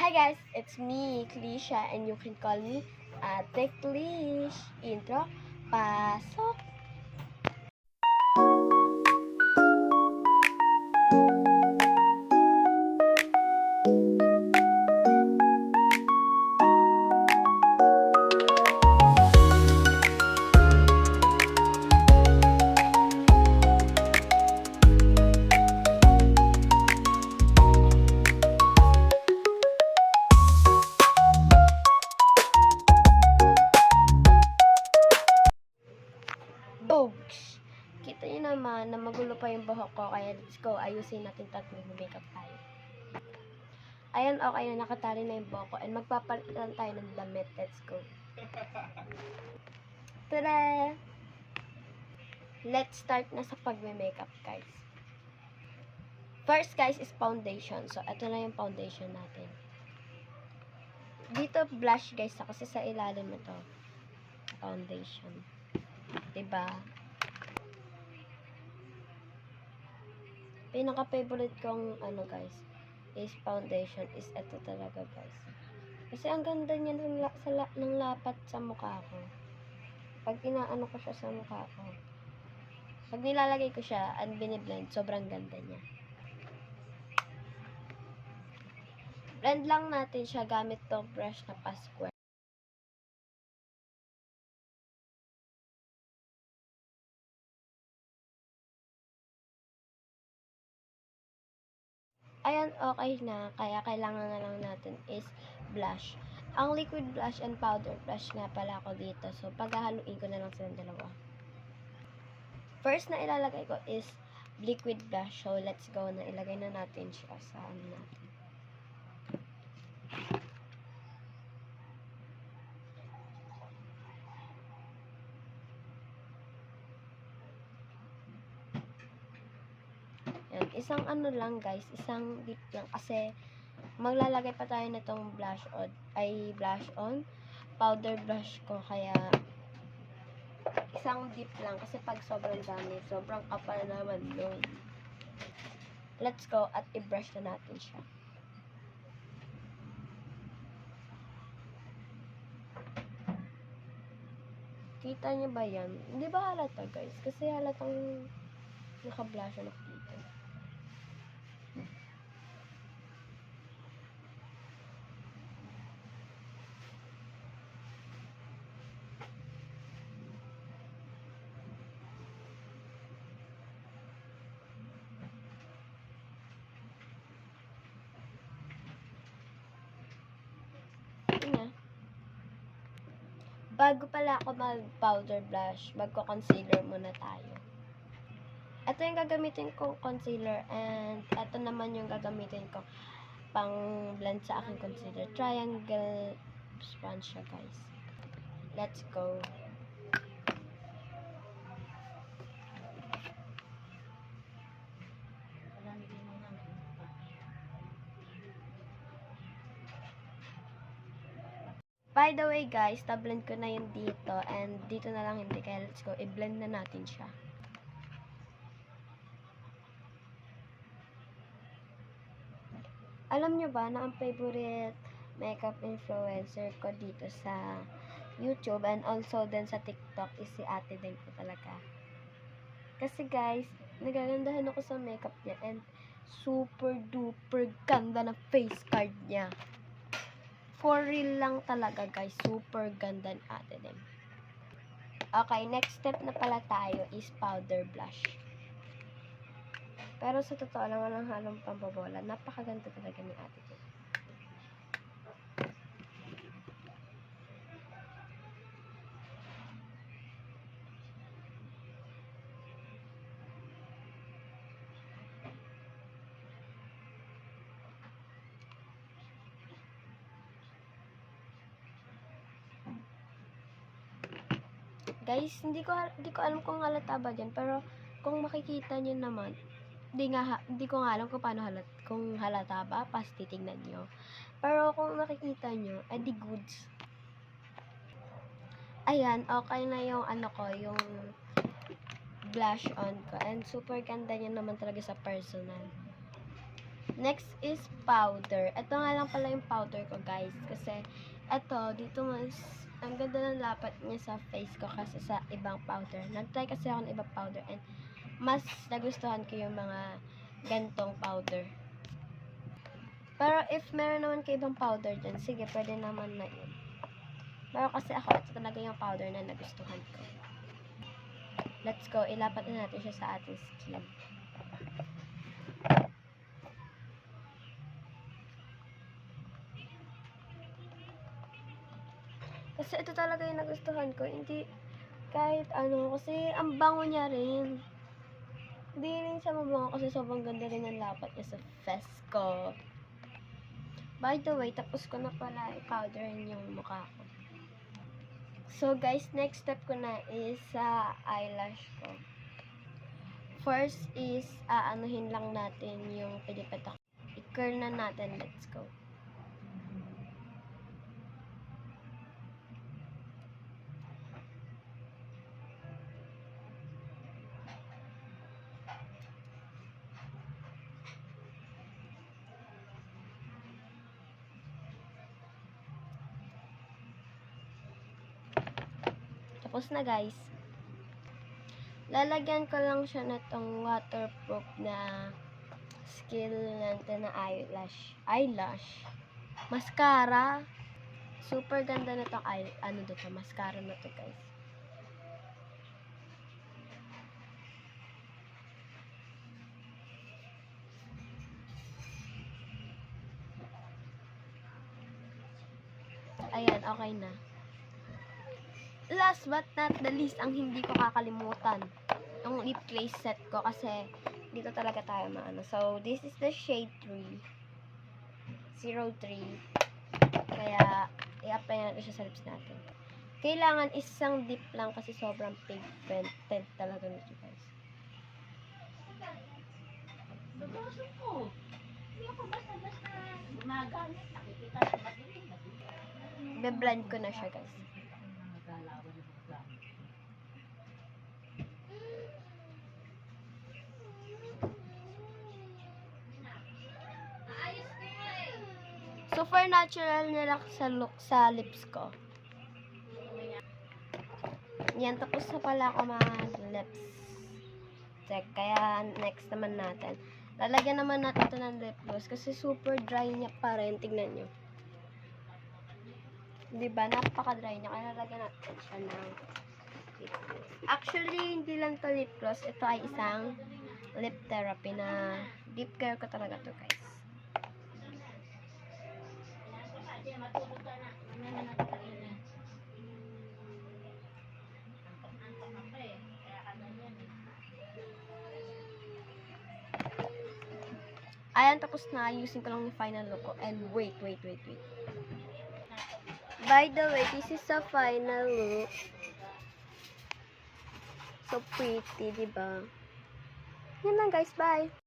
Hi guys, it's me, Clisha, and you can call me Ate Clish. Intro, pasok! Dogs! Kita niyo naman na magulo pa yung buhok ko, kaya let's go, ayusin natin mag-makeup tayo. Ayan, okay na, nakatali na yung buhok ko, and magpapalit lang tayo ng damit. Let's go. Tada! Let's start na sa pag-makeup, guys. First, guys, is foundation. So, ito na yung foundation natin. Dito, blush, guys, kasi sa ilalim ito. Foundation. Diba? Pinaka-favorite kong, guys, is foundation, is ito talaga, guys. Kasi ang ganda niya ng lapat sa mukha ko. Pag inaano ko siya sa mukha ko. Pag nilalagay ko siya at biniblend, sobrang ganda niya. Blend lang natin siya gamit tong brush na pa-square. Ayan, okay na. Kaya kailangan na lang natin is blush. Ang liquid blush and powder blush nga pala ako dito. So, paghahaluin ko na lang silang dalawa. First na ilalagay ko is liquid blush. So, let's go na. Ilagay na natin siya sa ano natin. Yan. Isang ano lang guys. Isang dip lang. Kasi, maglalagay pa tayo nitong blush on. Powder blush ko. Kaya, isang dip lang. Kasi pag sobrang dami, sobrang kapal naman nun. Let's go at i-brush na natin siya. Kita niyo ba yan? Hindi ba halata guys? Kasi halatang naka-blush na dito. Bago pala ako mag-powder blush, magko-concealer muna tayo. Ito yung gagamitin kong concealer and ito naman yung gagamitin ko pang blend sa aking concealer. Triangle sponge siya, guys. Let's go. By the way guys, na-blend ko na yun dito and dito na lang hindi, kaya let's go, i-blend na natin siya. Alam nyo ba na ang favorite makeup influencer ko dito sa YouTube and also din sa TikTok is si Ate din ko talaga. Kasi guys, nagagandahan ako sa makeup niya and super duper ganda na face card niya. For real lang talaga guys, super ganda ng Ate din. Okay, next step na pala tayo is powder blush. Pero sa totoo lang, walang halong pambobola. Napakaganda talaga ni Ate din. Guys, hindi ko alam kung halata ba dyan, pero kung makikita nyo naman, hindi ko nga alam kung paano kung halata ba, pas titignan nyo. Pero kung nakikita nyo, edi goods. Ayan, okay na yung yung blush on ko. And super ganda niya naman talaga sa personal. Next is powder. Ito nga lang pala yung powder ko, guys. Kasi, ito, dito mas, ang ganda ng lapat niya sa face ko kasi sa ibang powder. Nag-try kasi ako ng ibang powder and mas nagustuhan ko yung mga gantong powder. Pero if meron naman kayo ibang powder dyan, sige, pwede naman na yun. Pero kasi ako, ito talaga yung powder na nagustuhan ko. Let's go, ilapat na natin siya sa ating skin. Kasi ito talaga yung nagustuhan ko. Hindi kahit ano, kasi ang bango niya rin. Hindi rin siya mabango kasi sobrang ganda rin ng lapat niya sa face ko. By the way, tapos ko na pala i-powderin yung mukha ko. So guys, next step ko na is sa eyelash ko. First is, aanuhin lang natin yung pilipit ako. I-curl na natin. Let's go. Tapos na guys. Lalagyan ko lang siya na tong waterproof na skill natin na eyelash. Mascara. Super ganda na tong mascara na to guys. Ayan, okay na. Last but not the least, ang hindi ko kakalimutan, yung lip glaze set ko kasi dito talaga tayo maano. So, this is the shade 03. Kaya, i-apply natin siya sa lips natin. Kailangan isang dip lang kasi sobrang pigmented talaga nito guys. Be-blend ko na siya guys. Super natural nila sa look sa lips ko. Yan, tapos na pala ako mag-lips check. Kaya, next naman natin. Lalagyan naman natin ito ng lip gloss kasi super dry niya pa rin. Tignan nyo. Diba? Napaka-dry niya. Kaya lalagyan natin siya ng lip gloss. Actually, hindi lang to lip gloss. Ito ay isang lip therapy na deep care ko talaga to guys. Ayan, tapos na. Ayusin ko lang yung final look ko. And wait. By the way, this is the final look. So pretty, diba? Yan lang guys. Bye!